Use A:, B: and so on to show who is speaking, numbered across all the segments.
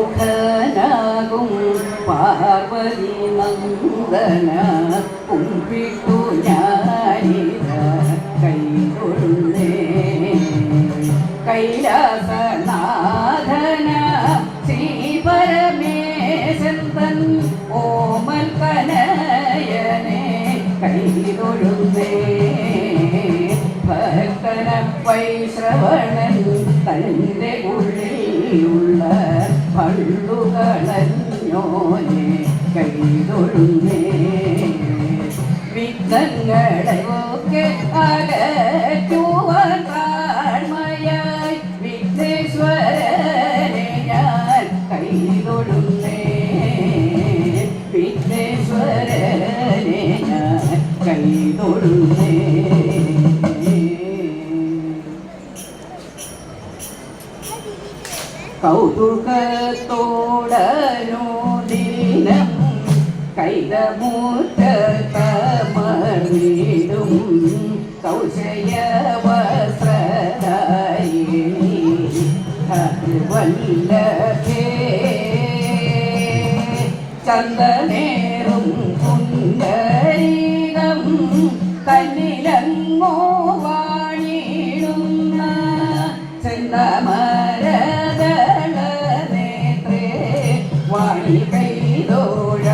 A: തുമ്പിമുഖനാകും പാർവതി നന്ദന കുമ്പിട്ടു ഞാനിത കൈകൊള്ളുന്നേ കൈലാസനാഥന ശ്രീപരമേശൻ തൻ ഓമൽ കനയനെ കൈതൊഴുന്നേ ഭക്തന വൈശ്രവണൻ തൻ്റെ ഉള്ളിലുള്ള പള്ളുകളഞ്ഞോനെ കൈതൊഴുന്നേ വിഘ്നങ്ങളെ ഒക്കെ അകറ്റുവാൻ താഴ്മയായി വിഘ്നേശ്വരനെ ഞാൻ കൈതൊഴുന്നേ വിഘ്നേശ്വരനെ ഞാൻ കൈതൊഴുന്നേ കൗതുകത്തോടനുദിനം കൈതമൂറ്റമർന്നിടും കൗശയവസ്ത്രധാരിണി വല്ലഭേ ചന്ദനേറും പുണ്ടരീകം കണ്ണിലങ്ങോ വാണിടുന്ന ചെന്തമരദള നേത്രേ വാണി കൈതോഴ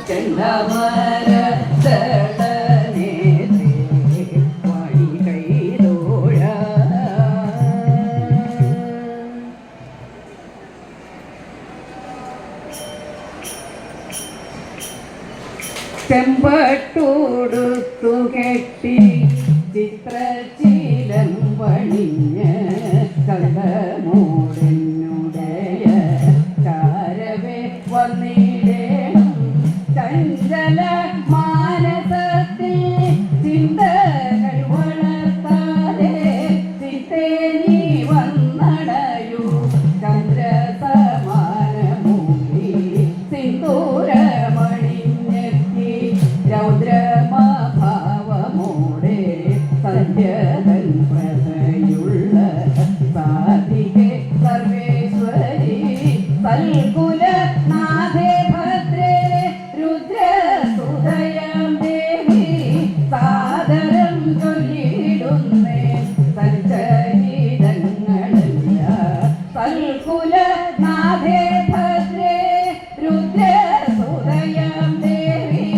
A: ചെന്തമരദള നേത്രേ വാണി കൈതോഴ ചെമ്പട്ടോടുത്തു കെട്ടി ചിത്രശീലം പണിഞ്ഞ് കഥമൂടനുടയ ചാരവേ വന്നിടേണം ചഞ്ചല മാനസത്തിൽ ചിന്തകൾ വളർത്താതെ ചിത്തേനി വന്നടയൂ ചന്ദ്രസമാനമൂടി സിന്ദൂരമണിഞ്ഞെത്തി രൗദ്രമഭാവമോടെ സന്ധ്യതൻ പ്രഭയുള്ള സാധികെ സർവേശ്വരി സൽകുലനാഥേ ഭദ്രേ രുദ്രസുതയാം ദേവി സാദരം ചൊല്ലിടുന്നേ സഞ്ചരിതങ്ങളല്ല സൽകുലനാഥേ ഭദ്രേ രുദ്രസുതയാം ദേവി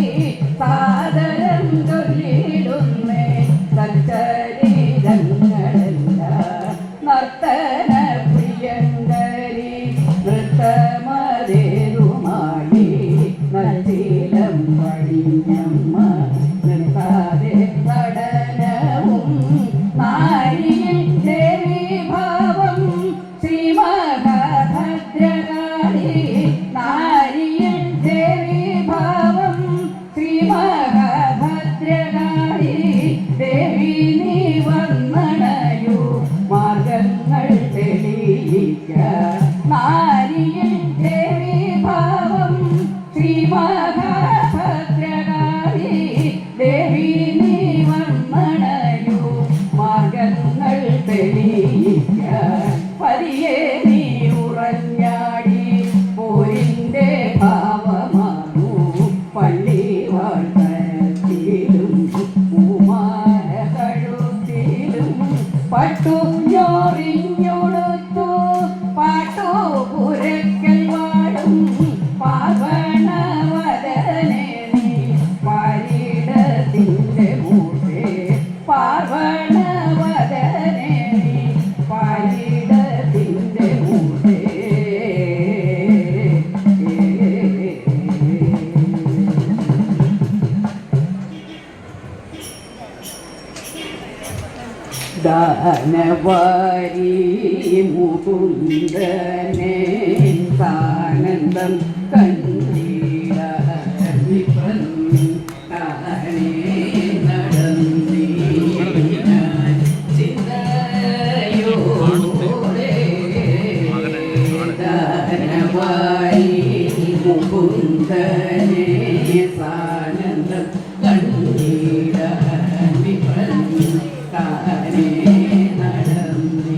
A: സാദരം ചൊല്ലിടുന്നേ സഞ്ചരിതങ്ങളല്ല നർത്തന പ്രിയങ്കരി നൃത്തമതേതുമായി നച്ചീലം പടിഞ്ഞമ്മ നിർത്താതെ നടനവും നാരിയിൽ ദേവി ഭാവം ശ്രീമഹാഭദ്രകാളി നാരിയിൽ ദേവി ഭാവം ശ്രീമഹാഭദ്രകാളി ദേവി നീ വന്നണയൂ മാർഗങ്ങൾ തെളിയിക്ക നാരിയിൽ ദേവി ഭാവം ശ്രീമഹാഭദ്രകാളി ദേവി നീ വന്നണയൂ മാർഗങ്ങൾ തെളിയിക്ക പതിയെ നീ ഉറഞ്ഞാടി പോരിൻ്റെ ഭാവമാണു പള്ളി വാഴ്ത്തരത്തിലും പൂമാല കഴുത്തിലും പട്ടു ഞൊറിഞ്ഞൊടുത്തു പാട്ടു പുരക്കൽ വാടും പാർവണവദനെ നീ പാരിടത്തിൻ്റെ മൂർത്തേ പാർവണവദനെ നീ പാരിടത്തിൻ്റെ മൂർത്തേ ദാനവാരി മുകുന്ദനെ സാനന്ദം കണ്ടിട താനേ നടന്നീനാൻ ചിന്തയോടെ ദാനവാരി മുകുന്ദനെ സാനന്ദം കണ്ടിട താനേ നടന്നീ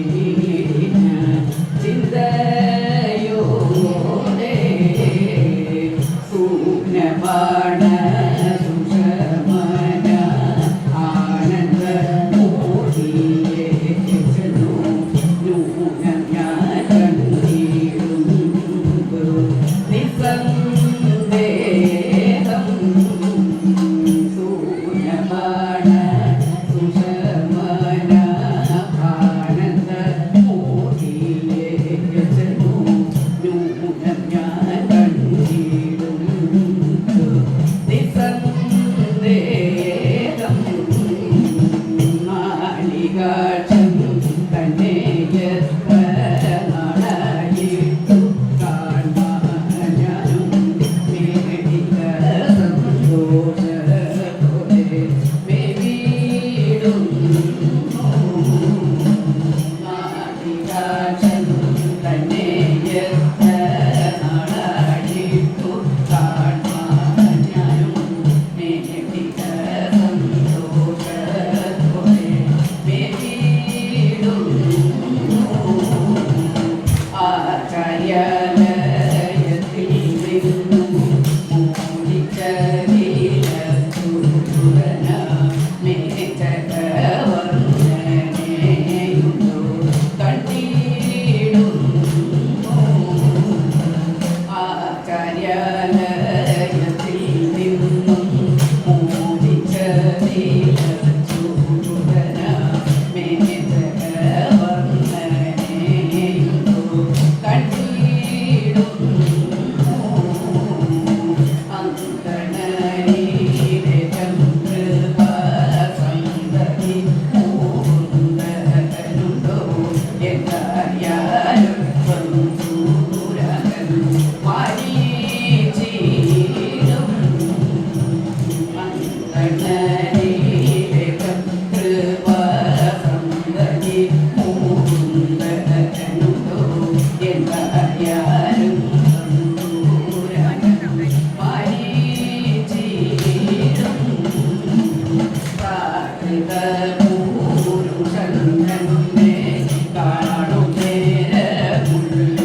A: കാണും നേരമുള്ളിൽ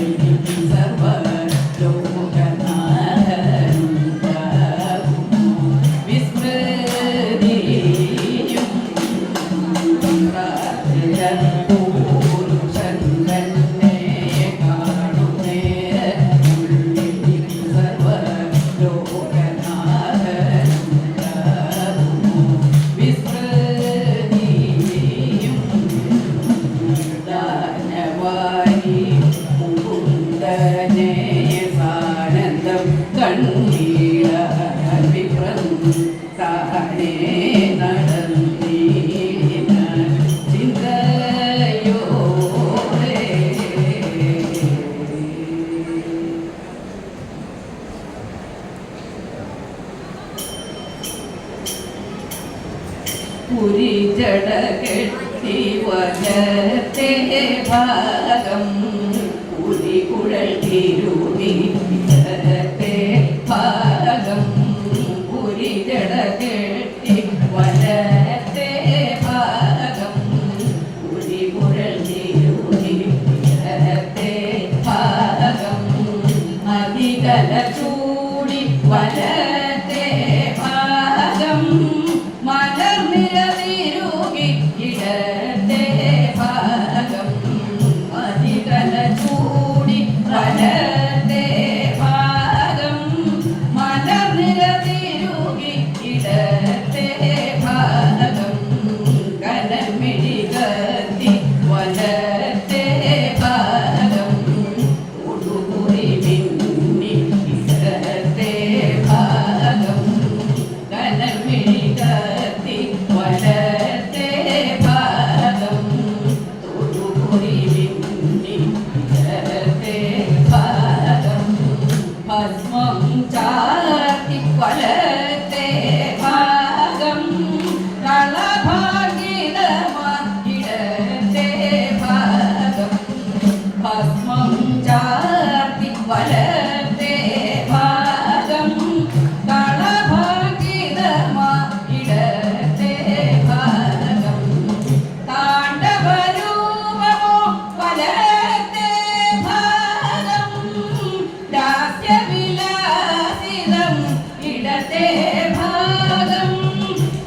A: സർവലോകനാഥനുണ്ടാകുന്നു വിസ്മൃതിയും പുരുഷൻ തന്നെ കാണും നേരമുള്ളിൽ സർവലോകനാഥനുണ്ടാകുന്നു വിസ്മൃതിയും ദാനവാരി മുകുന്ദനെ സാനന്ദം കണ്ണീട വിപ്രം താനേ നടന്നീന ചിന്തയോടെ പുരി ജട കെട്ടി വനത്തെ ഭാഗം പുരി കുഴൽ തിരുടി ജടത്തെ ഭാഗം പുരി ജട കെട്ടി വനത്തെ ഭാഗം പുരി കുഴൽ തിരുടി ജടത്തെ ഭാഗം മതികല ചൂടി വനത്തെ ഭാഗം മലർനിരതിരുകി ഇടത്തെ ഭാഗം മതികല ചൂടി വലത്തെ ഭാഗം മലർനിരതിരുകി ഇടത്തെ ഭാഗം കലമിഴി കത്തി വലത്തെ ഭാഗം ഉടുകുറി മിന്നി ഇടത്തെ ഭാഗം കലമിഴി കത്തി വലത്തെ ഭാഗം തൊടുകുറി മിന്നി ഇടത്തെ ഭാഗം ഭസ്മം ചാർത്തി വലത്തെ ഭാഗം കളഭാഗിതമായിടത്തെ ഭാഗം ഭസ്മം ചാർത്തി വലത്തെ ഭാഗം കളഭാഗിതമായിടത്തെ ഭാഗം താണ്ഡവരൂപമോ വലത്തെ ഭാഗം ദാസ്യവിലാസിതം ഇടത്തെ ഭാഗം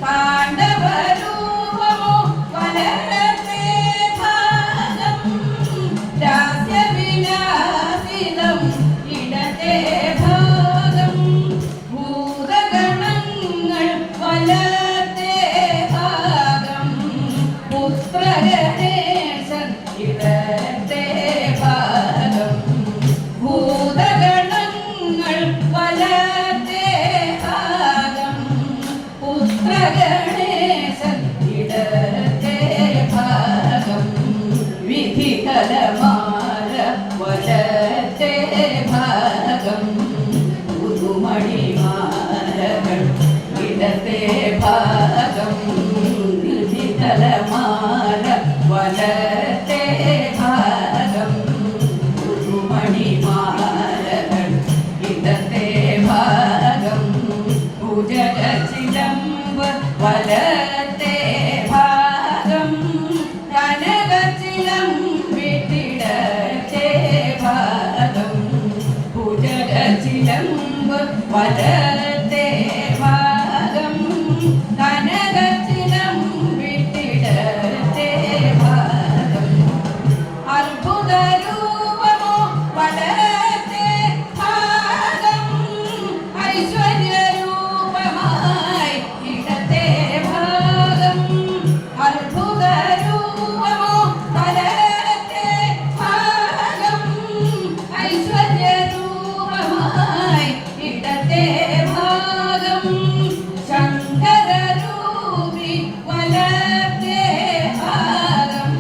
A: താണ്ഡവരൂപമോ വലത്തെ ഭാഗം ദാസ്യവിലാസിതം ഇടത്തെ ഭാഗം ഭൂതഗണങ്ങൾ വലത്തെ ഭാഗം പുത്രഗണേശൻ ഇടത്തെ ഭാഗം ഭൂതഗണങ്ങൾ വലത്തെ ഭാഗം പുത്രഗണേശൻ ഇടത്തെ ഭാഗം വിധികലമാല വലത്തെ ഭാഗം പുതുമണിമാലകൾ ഇടത്തെ ഭാഗം വിധികലമാല വലത്തെ ഭാഗം പുതുമണിമാലകൾ ഇടത്തെ ഭാഗം പൂജകചിലമ്പ് വലത്തെ ഭാഗം കനകചിലമ്പിട്ടിടത്തെ ഭാഗം പൂജകചിലമ്പ് വലത്തെ ഭാഗം കനകചിലമ്പിട്ടിടത്തെ ഭാഗം അത്ഭുതരൂപമോ വലത്തെ ഭാഗം ഐശ്വര്യരൂപമായി ഇടത്തെ ഭാഗം അത്ഭുതരൂപമോ വലത്തെ ഭാഗം ഐശ്വര്യരൂപമായി ഇടത്തെ ഭാഗം ശങ്കരരൂപി വലത്തെ ഭാഗം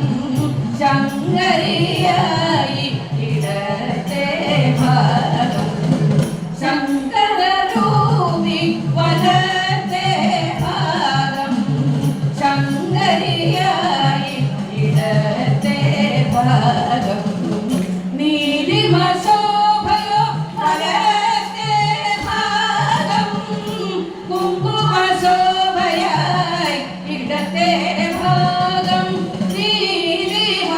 A: ശങ്കരിയായി ഇടത്തെ ഭാഗം ശങ്കരരൂപി വലത്തെ ഭാഗം ശങ്കരിയായി ഇടത്തെ ഭാഗം നീലിമ ശോഭയോ വലത്തെ ഭാഗം കുങ്കുമ ശോഭയായി ഇടത്തെ ഭാഗം നീലിമ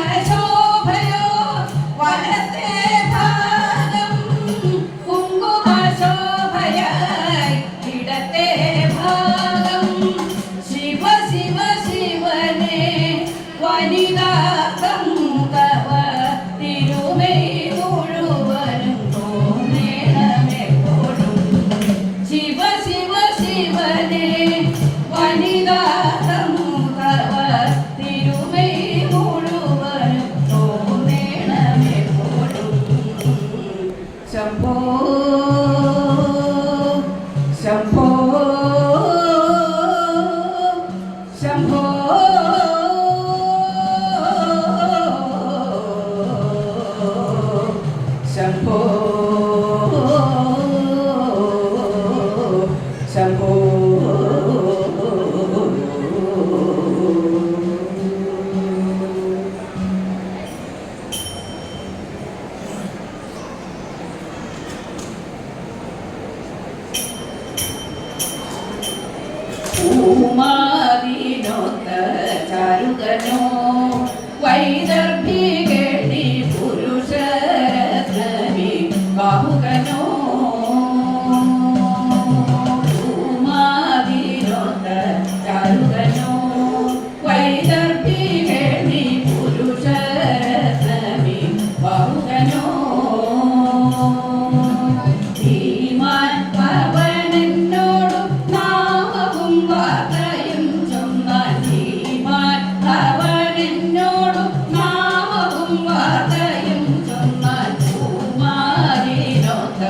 A: വാർത്തയും ചൊന്നാൽ പൂമാരിനൊത്ത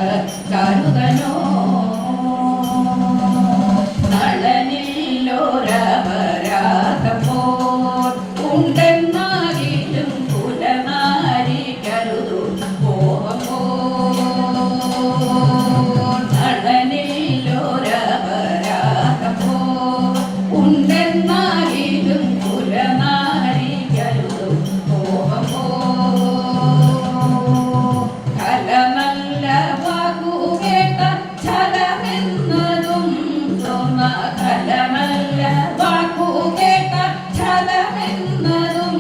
A: കരുതനോ നളനില്ലോരപരാധപ്പോൾ ഉണ്ടെന്നാകിലും കുലനാരി കരുതു പോകുമ്പോൾ നളനില്ലോരപരാധപ്പോൾ ഉണ്ടെന്നാകിലും കുലനാരി കരുതു പോകുമ്പോൾ കല നല്ല വാക്കുകേട്ട ഛലമെന്നതും തോന്ന കല നല്ല വാക്കുകേട്ട ഛലമെന്നതും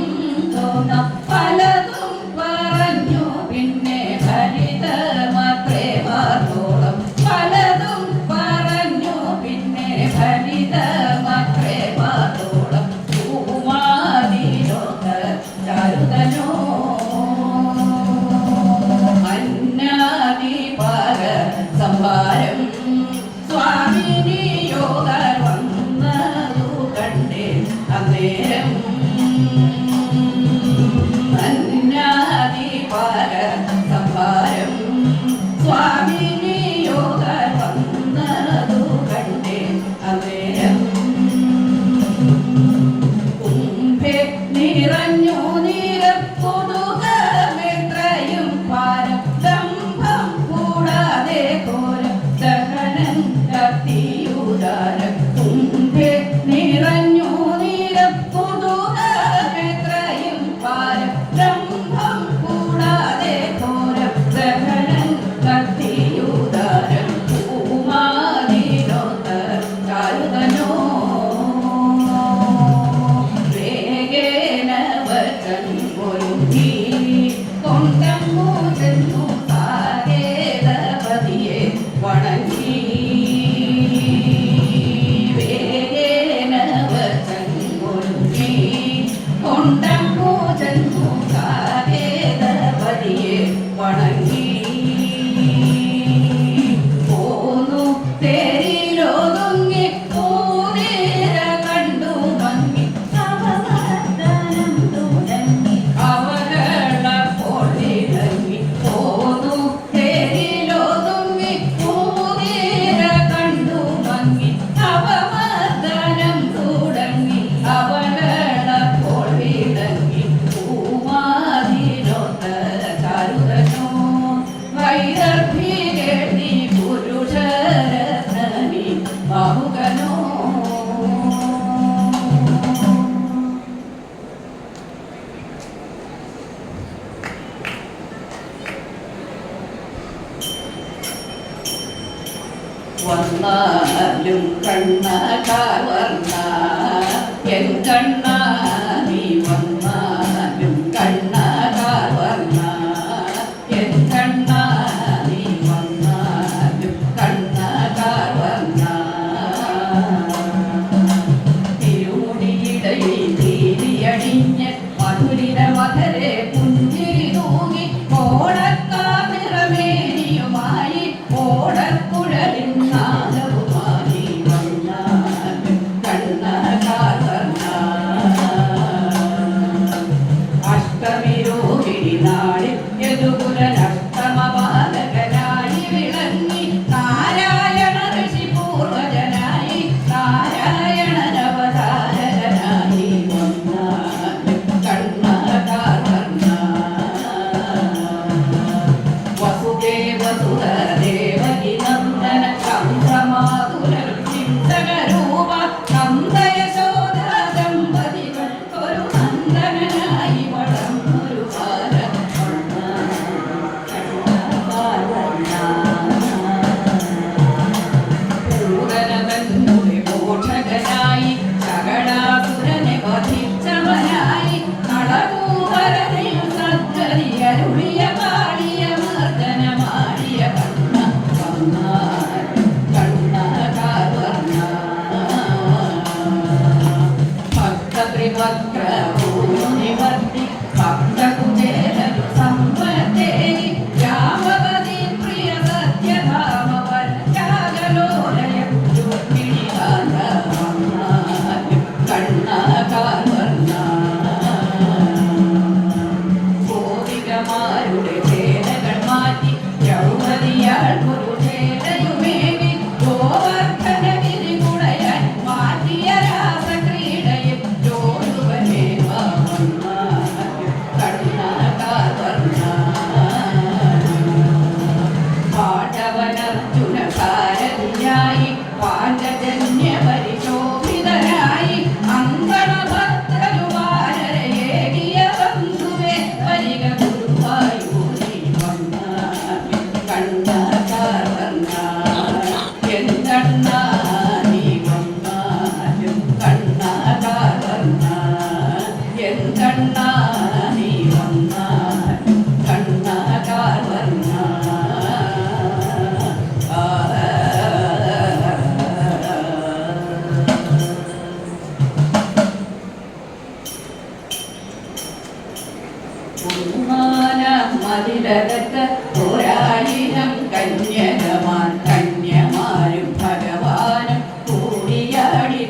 A: തോന്ന പലതും പറഞ്ഞു പിന്നെ ഫലിതമാത്രേ വാർത്തോളം പലതും പറഞ്ഞു പിന്നെ ഫലിതമാത്രേ വാർത്തോളം പൂമാതിരൊത്ത ചരുതനോ അന്നാദിപാക സംഭാരം സ്വാമിനി യോഗർ വന്നതു കണ്ടേ അന്നേരം അന്നാദിപാക സംഭാരം സ്വാമിനി യോഗർ വന്നതു കണ്ടേ അന്നേരം കുംഭേ നിറഞ്ഞു നിരപ്പൊതുകമെത്രയും പാരം ദംഭം കൂടാതെ ഘോരം ദഹനം കത്തിയുദാരം കുംഭേ നിറഞ്ഞു നിരപ്പൊതുകമെത്രയും പാരം ദംഭം കൂടാതെ ഘോരം ദഹനം കത്തിയുദാരം പൂമാതിരൊത്ത ചരുതനോ വേഗേന വചൻ ഒരുങ്ങി കൊണ്ടങ്ങു ചെന്നു സാകേതപതിയെ വണങ്ങി വേഗേന വചൻ ഒരുങ്ങി കൊണ്ടങ്ങു ചെന്നു സാകേതപതിയെ വണങ്ങി പോന്നു തേരിലൊതുങ്ങി പൂനേര കണ്ടു ഭംഗി അവവർദ്ധനം തുടങ്ങി അവകളപ്പോൾ ഇറങ്ങി പോന്നു തേരിലൊതുങ്ങി പൂനേര കണ്ടു ഭംഗി അവവർദ്ധനം തുടങ്ങി അവകളപ്പോൾ ഇറങ്ങി പൂമാതിരൊത്ത ചരുതനോ വൈദർഭികേട്ടി പുരുഷരത്നനി ബാഹുകനോ വന്നാലും കണ്ണ കാർവർണ്ണ എൻ കണ്ണ നീ വന്നാലും കണ്ണ കാർവർണ്ണ എൻ കണ്ണ നീ വന്നാലും കണ്ണ കാർവർണ്ണ തിരുമുടിയിടയിൽ തീരിയടിഞ്ഞ് മധുരിത മധരെ പുഞ്ചിരി തൂങ്ങി ഓടക്കാർ നിറമേനിയുമായി ഓടക്കുഴലിൻ നാദവുമായി വന്നാലും കണ്ണ കാർവർണ്ണ മതിലകത്ത് ഒരായിരം കന്യകമാർ കന്യമാരും ഭഗവാനും കൂടിയാടി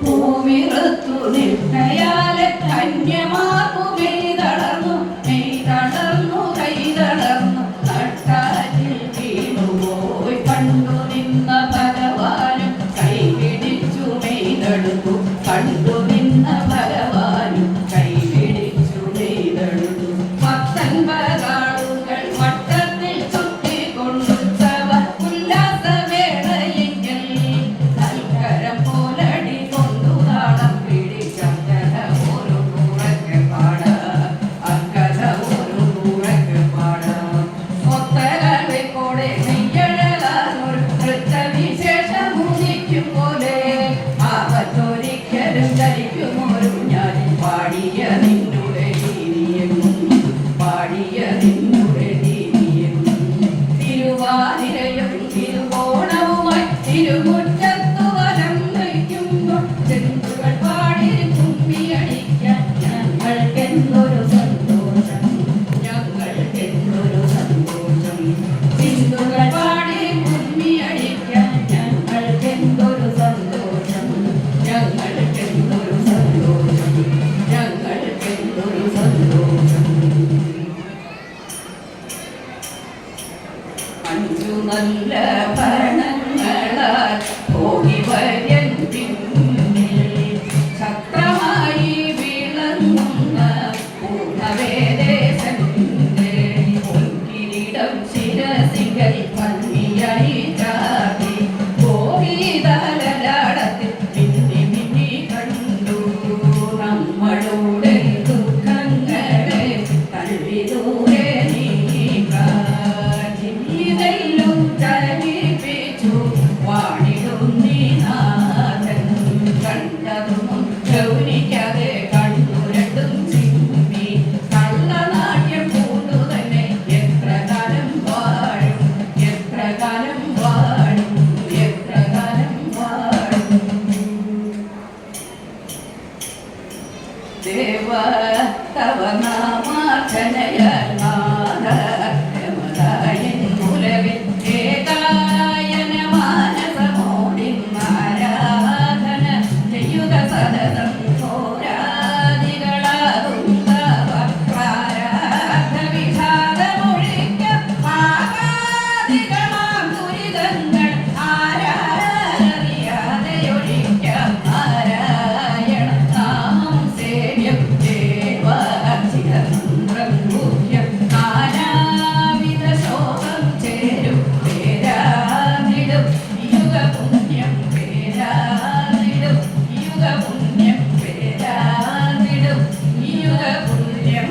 A: പൂവിറുത്തു നിൽക്കയാലെ കന്യമാർക്കു മെയ്തളർന്നു കൈതളർന്നു നട്ടാറ്റിൽ വീണുപോയി കണ്ടു നിന്ന ഭഗവാനും കൈപിടിച്ചു മെയ്തെടുത്തു കണ്ടു നിന്ന ഭഗവാനും കൈപിടിച്ചു മെയ്തെടുത്തു 19 ആളുകൾ വട്ടത്തിൽ ചുറ്റിക്കൊണ്ടുത്സവ ഉല്ലാസവേളയെങ്കിൽ കൽക്കരം പോലടി കൊണ്ടു താളം പിടിച്ചക്കഥ ഒരു നൂറൊക്കെ പാടാം അക്കഥ ഒരു നൂറൊക്കെ പാടാം ഒത്തകോടെ നെയ്യഴകാനൊരു നൃത്തവിശേഷം ഉദിക്കും പോലെ ആപത്തൊരിക്കലും ധരിക്കുമൊരു ഞാൻ പാടിയ നിന്നുടെ രീതിയെന്നും തിരുവാതിരയും തിരുവോണവുമായി തിരുമുറ്റത്തു വലം വയ്ക്കുമ്പോൾ ചെന്തുകൾ പാടി കുമ്പിയടിക്കാൻ ഞങ്ങൾക്കെന്തൊരു സന്തോഷം ചിന്തുകൾ പാടി കുമ്പിയടിക്കാൻ ഞങ്ങൾക്കെന്തൊരു സന്തോഷം അഞ്ചു നല്ല ഭരണങ്ങളാൽ ഭോഗിവര്യൻ പിന്നിൽ ശക്തമായി വിളങ്ങുന്ന പൂർണ്ണവേദേശന്റെ പൊൻകിരീടം ശിരസികൾ ഭംഗിയായി ചാർത്തി ഭോഗീതലലാടത്തിൽ മിന്നി കണ്ടു നമ്മളുടെ ദുഃഖങ്ങളെ തള്ളി ദൂരെ ഗൗനിക്കാതെ കണ്ണുരണ്ടും ചിമ്മി കള്ളനാട്യം പൂണ്ടു തന്നെ എത്ര കാലം വാഴും ദേവ തവ നാമാർച്ചനയാൽ നാദമതായൻ മുലവിൽ ഏകായന മാനസമോടിന്നാരാധന ചെയ്യുക സതതം ഘോരാദികളാകുന്ന പ്രാരാബ്ധ വിഷാദമൊഴിക്ക പാകാദികളാം ദുരിതങ്ങൾ ആരാരറിയാതെയൊഴിക്കാം നാരായണ നാമം സേവ്യം ദേവാർച്ചിതമന്ത്രം ഗുഹ്യം നാനാവിധ ശോകം ചേരും പേരാനിടും യുഗപുണ്യം പേരാനിടും യുഗപുണ്യം പേരാനിടും യുഗപുണ്യം